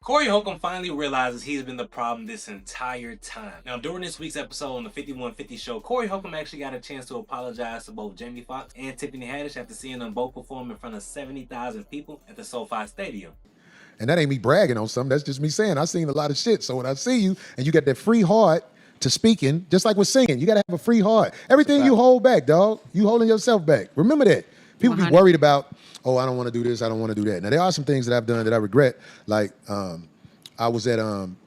Corey Holcomb finally realizes he's been the problem this entire time. Now, during this week's episode on the 5150 show, Corey Holcomb actually got a chance to apologize to both Jamie Foxx and Tiffany Haddish after seeing them both perform in front of 70,000 people at the SoFi Stadium. And that ain't me bragging on something. That's just me saying I've seen a lot of shit. So when I see you and you got that free heart to speaking, just like with singing, you got to have a free heart. Everything you hold back, dog, you holding yourself back. Remember that. People 100. Be worried about, oh, I don't want to do this, I don't want to do that. Now, there are some things that I've done that I regret. Like, I was at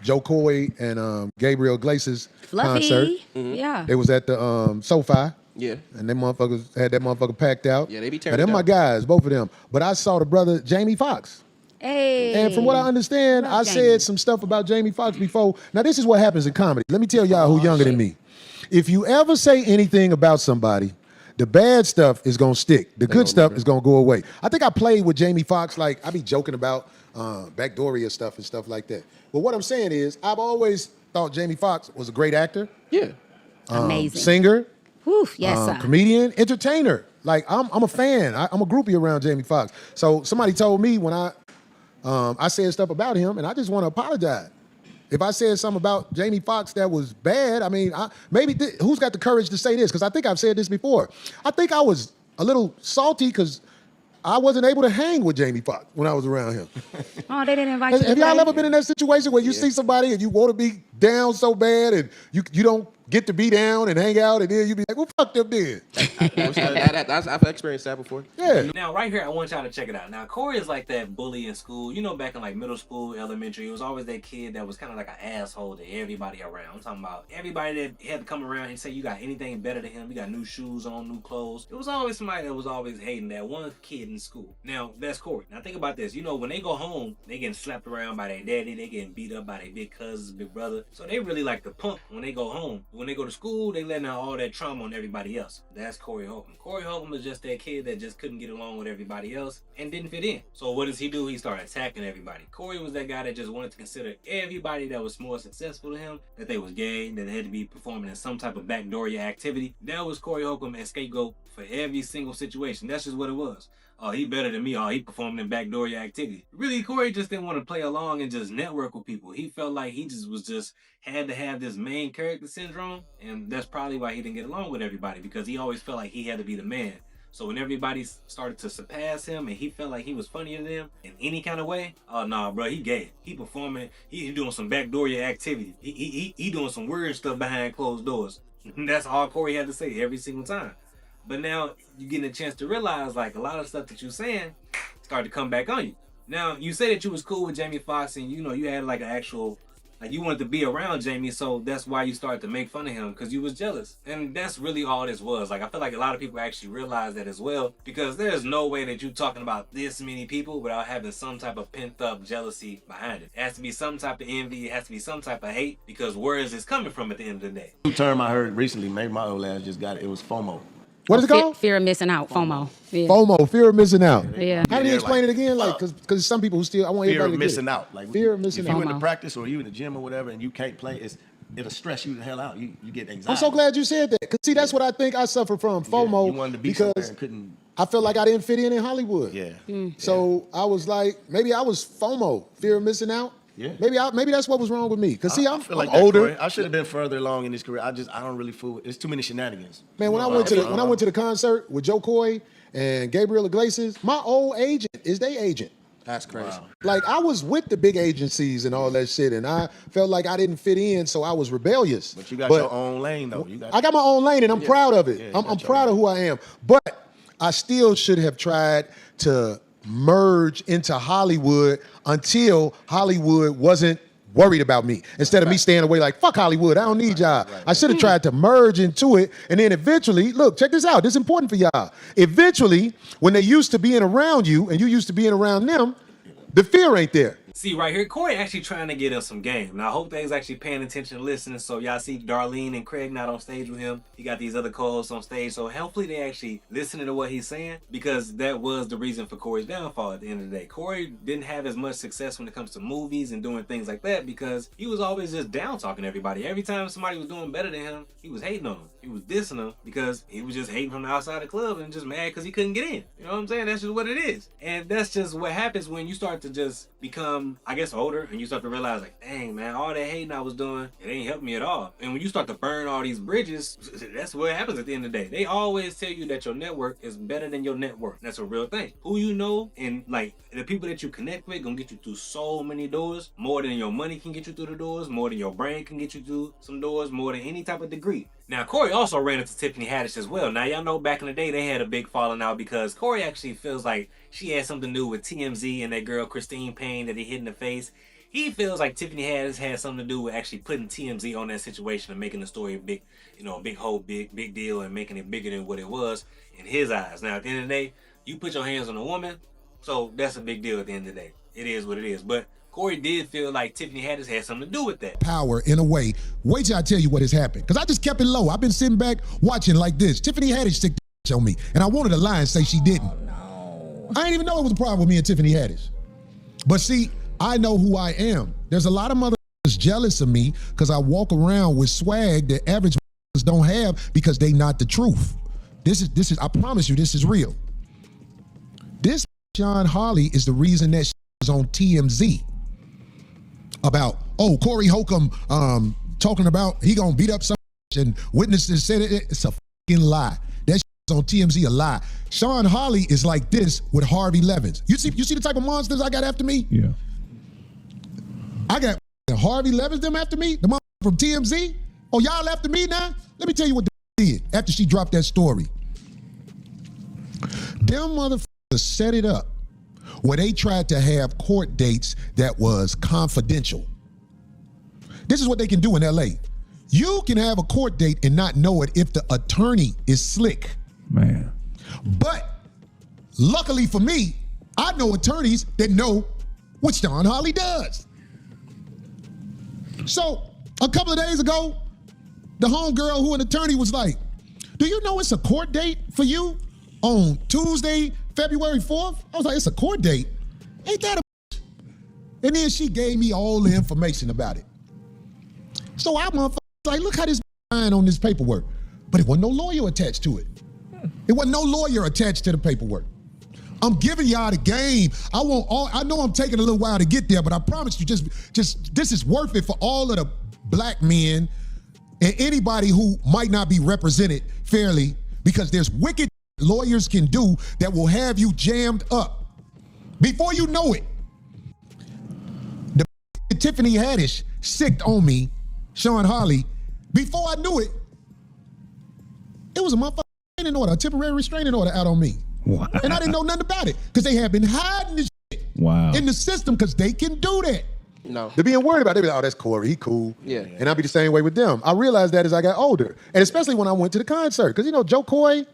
Joe Coy and Gabriel Iglesias concert. Mm-hmm. Yeah. They was at the SoFi. Yeah. And them motherfuckers had that motherfucker packed out. Yeah, they be tearing them it my down. guys, both of them. But I saw the brother Jamie Foxx. Hey. And from what I understand, I said some stuff about Jamie Foxx before. Now, this is what happens in comedy. Let me tell y'all who younger than me. If you ever say anything about somebody, the bad stuff is going to stick. The good stuff is going to go away. I think I played with Jamie Foxx, like, I be joking about backdooria stuff and stuff like that. But what I'm saying is, I've always thought Jamie Foxx was a great actor. Yeah. Amazing. Singer. Oof, yes, sir. Comedian, entertainer. Like, I'm a fan. I'm a groupie around Jamie Foxx. So somebody told me when I said stuff about him, and I just want to apologize. If I said something about Jamie Foxx that was bad, I mean, who's got the courage to say this? Because I think I've said this before. I think I was a little salty because I wasn't able to hang with Jamie Foxx when I was around him. Oh, they didn't invite you. Have y'all ever been in that situation where you see somebody and you want to be down so bad and you don't get to be down and hang out and then you be like, well, fuck them then. I've experienced that before. Yeah. Now, right here, I want y'all to check it out. Now, Corey is like that bully in school. You know, back in like middle school, elementary, he was always that kid that was kind of like an asshole to everybody around. I'm talking about everybody that had to come around and say you got anything better than him. You got new shoes on, new clothes. It was always somebody that was always hating that one kid in school. Now, that's Corey. Now, think about this. You know, when they go home, they getting slapped around by their daddy. They getting beat up by their big cousins, big brother. So they really like the punk when they go home. When they go to school, they letting out all that trauma on everybody else. That's Corey Holcomb. Corey Holcomb is just that kid that just couldn't get along with everybody else and didn't fit in. So what does he do? He started attacking everybody. Corey was that guy that just wanted to consider everybody that was more successful than him, that they was gay, that they had to be performing in some type of backdooria activity. That was Corey Holcomb as scapegoat for every single situation. That's just what it was. Oh, he better than me. Oh, he performed in backdooria activity. Really, Corey just didn't want to play along and just network with people. He felt like he just had to have this main character syndrome, and that's probably why he didn't get along with everybody, because he always felt like he had to be the man. So when everybody started to surpass him and he felt like he was funnier than them in any kind of way, oh nah, bro, he gay. He performing, he doing some backdooria activity. He doing some weird stuff behind closed doors. That's all Corey had to say every single time. But now you're getting a chance to realize, like, a lot of stuff that you're saying started to come back on you. Now, you say that you was cool with Jamie Foxx and, you know, you had like an actual, like, you wanted to be around Jamie, so that's why you started to make fun of him, because you was jealous. And that's really all this was. Like, I feel like a lot of people actually realize that as well, because there's no way that you're talking about this many people without having some type of pent up jealousy behind it. It has to be some type of envy, it has to be some type of hate, because where is this coming from at the end of the day? New term I heard recently, maybe my old ass just got it, it was FOMO. What is it called? Fear of missing out, FOMO. Yeah. FOMO, fear of missing out. Yeah. How do you explain it again? Like, because some people who still, I want Fear everybody of to missing get it. out. Like, Fear of missing if out. you in the practice or you in the gym or whatever and you can't play, it'll stress you the hell out. You get anxiety. I'm so glad you said that. Because, see, that's what I think I suffer from, FOMO. You wanted to be because somewhere and couldn't. I felt like I didn't fit in Hollywood. Yeah. So I was like, maybe I was FOMO, fear of missing out. Yeah. Maybe that's what was wrong with me. Because, see, I'm feel like older. Corey. I should have been further along in this career. I don't really fool. It's too many shenanigans. Man, when I went to the concert with Joe Coy and Gabriel Iglesias, my old agent is their agent. That's crazy. Wow. Like, I was with the big agencies and all that shit, and I felt like I didn't fit in, so I was rebellious. But you got your own lane, though. I got my own lane, and I'm proud of it. Yeah, I'm proud of who I am. But I still should have tried to merge into Hollywood until Hollywood wasn't worried about me. Instead of me staying away like, fuck Hollywood, I don't need y'all. I should have tried to merge into it, and then eventually, look, check this out. This is important for y'all. Eventually, when they used to being around you and you used to being around them, the fear ain't there. See, right here, Corey actually trying to get us some game. Now, I hope they's actually paying attention and listening. So y'all see Darlene and Craig not on stage with him. He got these other co-hosts on stage. So hopefully they actually listening to what he's saying, because that was the reason for Corey's downfall at the end of the day. Corey didn't have as much success when it comes to movies and doing things like that because he was always just down talking to everybody. Every time somebody was doing better than him, he was hating on them. He was dissing them because he was just hating from the outside of the club and just mad because he couldn't get in. You know what I'm saying? That's just what it is. And that's just what happens when you start to just become become, I guess, older, and you start to realize, like, dang, man, all that hating I was doing, it ain't helping me at all. And when you start to burn all these bridges, that's what happens at the end of the day. They always tell you that your network is better than your net worth. That's a real thing. Who you know and, like, the people that you connect with gonna get you through so many doors, more than your money can get you through the doors, more than your brain can get you through some doors, more than any type of degree. Now, Corey also ran into Tiffany Haddish as well. Now, y'all know back in the day, they had a big falling out because Corey actually feels like she had something to do with TMZ and that girl Christine Payne that he hit in the face. He feels like Tiffany Haddish had something to do with actually putting TMZ on that situation and making the story a big, big deal and making it bigger than what it was in his eyes. Now, at the end of the day, you put your hands on a woman, so that's a big deal at the end of the day. It is what it is. But Corey did feel like Tiffany Haddish had something to do with that. Power in a way. Wait till I tell you what has happened. Because I just kept it low. I've been sitting back watching like this. Tiffany Haddish stick the on me. And I wanted to lie and say she didn't. Oh, no. I didn't even know it was a problem with me and Tiffany Haddish. But see, I know who I am. There's a lot of motherfuckers jealous of me because I walk around with swag that average motherfuckers don't have because they not the truth. This is, I promise you, this is real. This John Holly is the reason that is on TMZ. About, Corey Holcomb talking about he gonna beat up some and witnesses said it. It's a fucking lie. That on TMZ a lie. Sean Holly is like this with Harvey Levins. You see the type of monsters I got after me? Yeah. I got Harvey Levins them after me, the motherfucker from TMZ. Oh, y'all after me now? Let me tell you what they did after she dropped that story. Them motherfuckers set it up where they tried to have court dates that was confidential. This is what they can do in LA. You can have a court date and not know it if the attorney is slick. Man. But luckily for me, I know attorneys that know what Sean Holly does. So a couple of days ago, the homegirl who an attorney was like, do you know it's a court date for you on Tuesday, February 4th? I was like, it's a court date? Ain't that a And then she gave me all the information about it. So I motherfucker like, look how this signed on this paperwork. But it wasn't no lawyer attached to it. It wasn't no lawyer attached to the paperwork. I'm giving y'all the game. I know I'm taking a little while to get there, but I promise you, just this is worth it for all of the black men and anybody who might not be represented fairly, because there's wicked lawyers can do that will have you jammed up. Before you know it, the Tiffany Haddish sicked on me, Sean Holly. Before I knew it, it was a motherfucking restraining order, a temporary restraining order out on me. Wow. And I didn't know nothing about it because they have been hiding this shit in the system because they can do that. No. They're being worried about it. They be like, oh, that's Corey, he cool. Yeah. And I'll be the same way with them. I realized that as I got older. And especially when I went to the concert. Because, Joe Coy,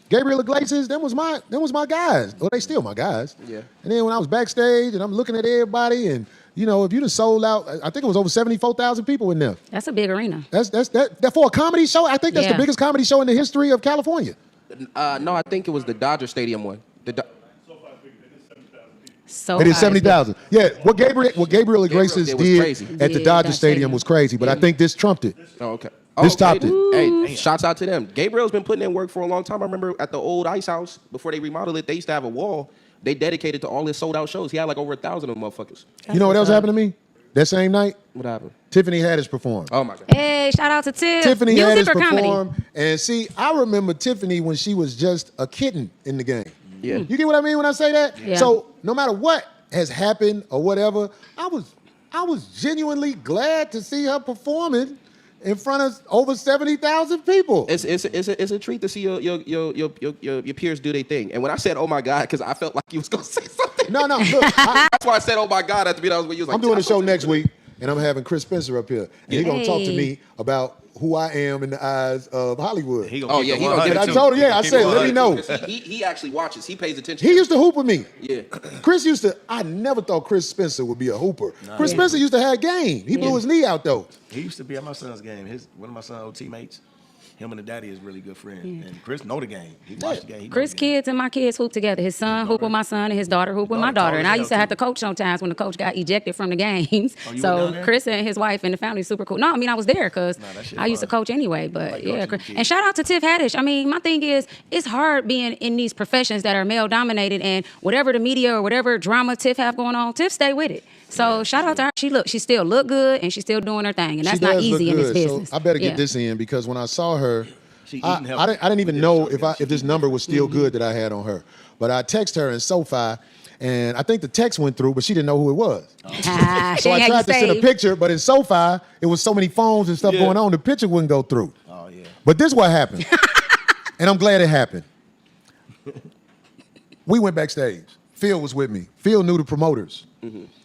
Gabriel Iglesias, them was my guys. Well, they still my guys. Yeah. And then when I was backstage and I'm looking at everybody and, if you just sold out, I think it was over 74,000 people in there. That's a big arena. That for a comedy show, I think that's the biggest comedy show in the history of California. No, I think it was the Dodger Stadium one. So it is 70,000. Yeah, what Gabriel Iglesias did at the Dodger Stadium was crazy, but I think this trumped it. Oh, okay. This topped it. Hey, shouts out to them. Gabriel's been putting in work for a long time. I remember at the old Ice House, before they remodeled it, they used to have a wall they dedicated to all his sold out shows. He had like over 1,000 of them motherfuckers. You know what else happened to me? That same night? What happened? Tiffany Haddish performed. Oh my God. Hey, shout out to Tiff. Tiffany Music Haddish or comedy? performed. And see, I remember Tiffany when she was just a kitten in the game. Yeah. You get what I mean when I say that? Yeah. So no matter what has happened or whatever, I was genuinely glad to see her performing in front of over 70,000 people. It's a treat to see your peers do their thing. And when I said, "Oh my God," because I felt like you was gonna say something. No, look, that's why I said, "Oh my God," at the beginning. I was when you was like, I'm doing a show next week, and I'm having Chris Spencer up here, and he's gonna talk to me about who I am in the eyes of Hollywood. He gonna get I told him, I said, let me know. He actually watches. He pays attention. He used to hoop with me. Yeah. I never thought Chris Spencer would be a hooper. Chris Spencer used to have game. He blew his knee out though. He used to be at my son's game. One of my son's old teammates, him and the daddy is really good friends. And Chris know the game. He watched the game. Chris' kids and my kids hoop together. His son hoop with my son and his daughter hoop with my daughter. And I used to have to coach sometimes when the coach got ejected from the games. So Chris and his wife and the family super cool. No, I mean, I was there because I used to coach anyway. But yeah, and shout out to Tiff Haddish. I mean, my thing is, it's hard being in these professions that are male dominated, and whatever the media or whatever drama Tiff have going on, Tiff stay with it. So shout out to her. She still look good and she's still doing her thing, and that's She not does look easy in this good, business. So I better Yeah. get this in because when I saw her, She I eating healthy. didn't even know if She this number was still good that I had on her. But I text her in SoFi, and I think the text went through, but she didn't know who it was. She So I ain't tried had to you send a saved. picture, but in SoFi, it was so many phones and stuff going on, the picture wouldn't go through. Oh yeah. But this is what happened, and I'm glad it happened. We went backstage. Phil was with me. Phil knew the promoters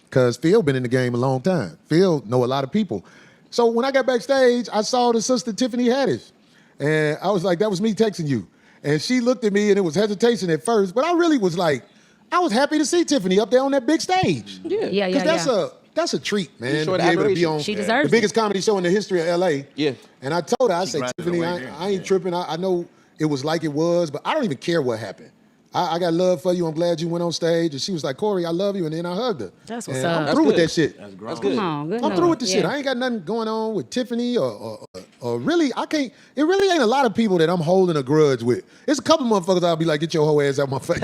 because Phil been in the game a long time. Phil know a lot of people. So when I got backstage, I saw the sister Tiffany Haddish, and I was like, that was me texting you. And she looked at me, and it was hesitation at first, but I really was like, I was happy to see Tiffany up there on that big stage. Yeah. Because that's a treat, man, to showed be able to be admiration. on She the deserves biggest comedy show in the history of LA. Yeah. And I told her, I said, grinded Tiffany, away there. I ain't tripping. I know it was like it was, but I don't even care what happened. I got love for you. I'm glad you went on stage. And she was like, Corey, I love you. And then I hugged her. That's what's and up. I'm That's through with good. that shit. That's grown. That's good. Come on, good I'm through with the shit. Yeah. I ain't got nothing going on with Tiffany or really, I can't, it really ain't a lot of people that I'm holding a grudge with. There's a couple motherfuckers I'll be like, get your whole ass out my face.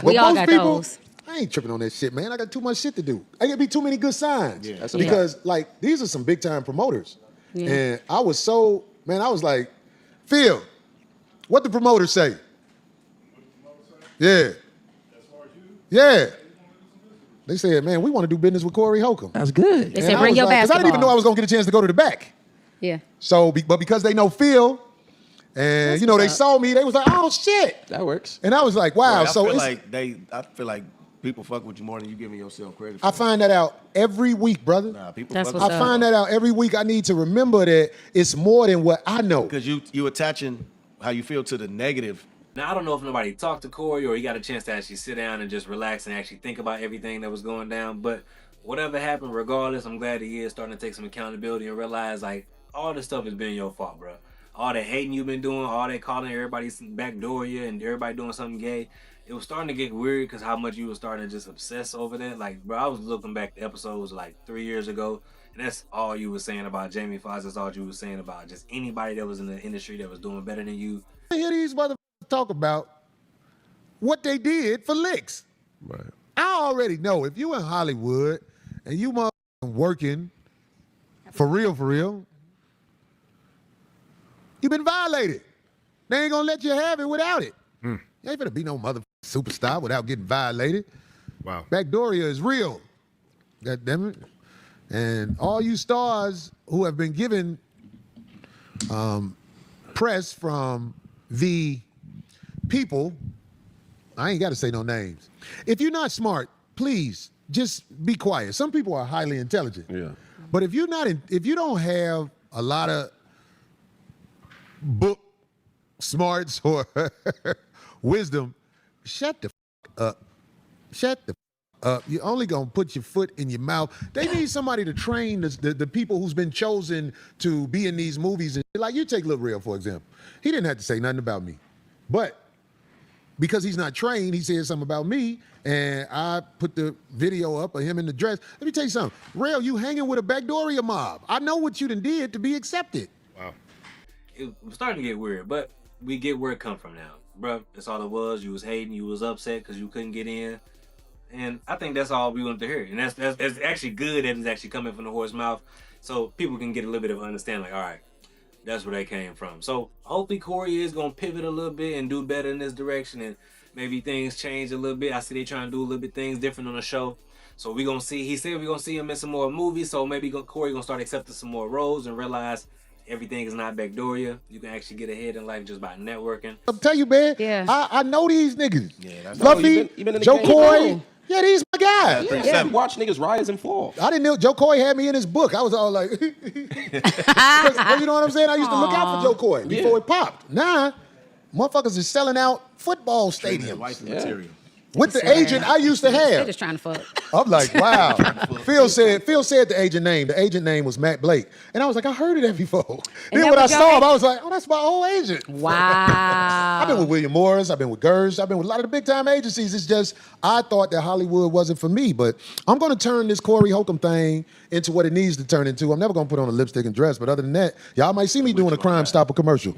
We But all most got people, those. I ain't tripping on that shit, man. I got too much shit to do. I got be too many good signs. Yeah. That's a Because like these are some big time promoters. Yeah. And I was so, man, I was like, Phil, what the promoters say? Yeah. Yeah. They said, man, we want to do business with Corey Holcomb. That's good. They said, bring your Because I didn't even know I basketball. was going to get a chance to go to the back. Yeah. So, but because they know Phil, and, you know, they what's up. saw me, they was like, oh, shit. That works. And I was like, wow. I So feel it's, I feel like people fuck with you more than you giving yourself credit. I For. find that out every week, brother. Nah, people That's fuck what's I with up. find that out every week. I need to remember that it's more than what I know. because you attaching how you feel to the negative. Now, I don't know if nobody talked to Corey or he got a chance to actually sit down and just relax and actually think about everything that was going down. But whatever happened, regardless, I'm glad he is starting to take some accountability and realize, like, all this stuff has been your fault, bro. All that hating you've been doing, all that calling everybody backdoor you and everybody doing something gay. It was starting to get weird because how much you were starting to just obsess over that. Like, bro, I was looking back to episodes like 3 years ago, and that's all you were saying about Jamie Foxx. That's all you were saying about just anybody that was in the industry that was doing better than you. I hear these motherfuckers talk about what they did for licks. Right. I already know if you in Hollywood and you motherfucking working for real, you been violated. They ain't gonna let you have it without it. You ain't gonna be no motherfucking superstar without getting violated. Wow. Backdooria is real. God damn it. And all you stars who have been given press from the people, I ain't got to say no names. If you're not smart, please just be quiet. Some people are highly intelligent. Yeah. But if you don't have a lot of book smarts or wisdom, shut the up. Shut the up. You're only gonna put your foot in your mouth. They need somebody to train the people who's been chosen to be in these movies. And like you take Lil Real, for example. He didn't have to say nothing about me. But because he's not trained, he said something about me, and I put the video up of him in the dress. Let me tell you something. Real, you hanging with a backdooria mob. I know what you done did to be accepted. Wow. It was starting to get weird, but we get where it come from now. Bruh, that's all it was. You was hating, you was upset because you couldn't get in. And I think that's all we wanted to hear. And that's actually good that it's actually coming from the horse's mouth so people can get a little bit of understanding, like, all right, that's where they came from. So hopefully Corey is going to pivot a little bit and do better in this direction, and maybe things change a little bit. I see they trying to do a little bit things different on the show. So we're going to see. He said we're going to see him in some more movies, so maybe Corey going to start accepting some more roles and realize everything is not backdooria. You can actually get ahead in life just by networking. I'll tell you, man, Yeah. I know these niggas. Yeah, that's Fluffy, you been in the Joe game. Coy. Yeah, these my guys. Yeah, you watch niggas rise and fall. I didn't know Joe Coy had me in his book. I was all like, well, you know what I'm saying? I used to look out for Joe Coy before it popped. Nah, motherfuckers is selling out football stadiums. Wife material. With the agent I used to They're have. just trying to fuck. I'm like, wow. Phil said the agent name. The agent name was Matt Blake. And I was like, I heard of that before. And Then that when I was your saw him, agent? I was like, oh, that's my old agent. Wow. I've been with William Morris. I've been with Gersh. I've been with a lot of the big time agencies. It's just, I thought that Hollywood wasn't for me. But I'm going to turn this Corey Holcomb thing into what it needs to turn into. I'm never going to put on a lipstick and dress. But other than that, y'all might see me doing a Crime Stopper commercial.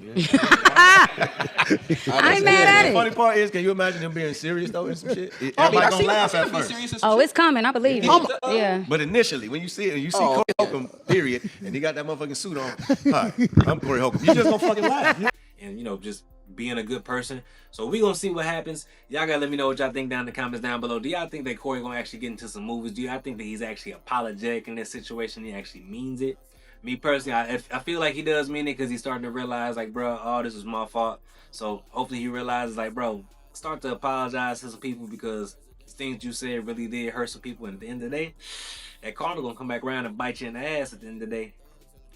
I ain't mad at The it. funny part is, can you imagine him being serious though and some shit? I mean, Everybody I gonna see laugh him at be first. serious and some Oh, shit. it's coming. I believe it. Yeah. But initially, when you see it and you see Oh, Corey yeah. Holcomb, period, and he got that motherfucking suit on, hi, I'm Corey Holcomb. You just gonna fucking laugh. And you know, just being a good person. So we gonna see what happens. Y'all gotta let me know what y'all think down in the comments down below. Do y'all think that Corey gonna actually get into some movies? Do y'all think that he's actually apologetic in this situation? He actually means it? Me personally, I feel like he does mean it because he's starting to realize, like, bro, oh, this is my fault. So hopefully he realizes, like, bro, start to apologize to some people because things you said really did hurt some people. And at the end of the day, that karma gonna come back around and bite you in the ass at the end of the day.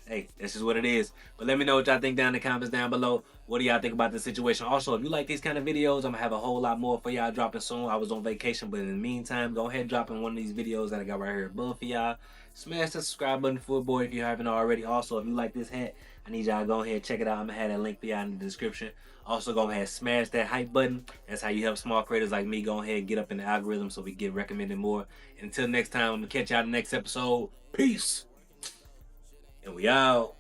Hey, this is what it is. But let me know what y'all think down in the comments down below. What do y'all think about this situation? Also, if you like these kind of videos, I'm going to have a whole lot more for y'all dropping soon. I was on vacation, but in the meantime, go ahead and drop in one of these videos that I got right here above for y'all. Smash the subscribe button for it, boy, if you haven't already. Also, if you like this hat, I need y'all to go ahead and check it out. I'm going to have that link for y'all in the description. Also, go ahead and smash that hype button. That's how you help small creators like me go ahead and get up in the algorithm so we get recommended more. Until next time, I'm going to catch y'all in the next episode. Peace. And we out.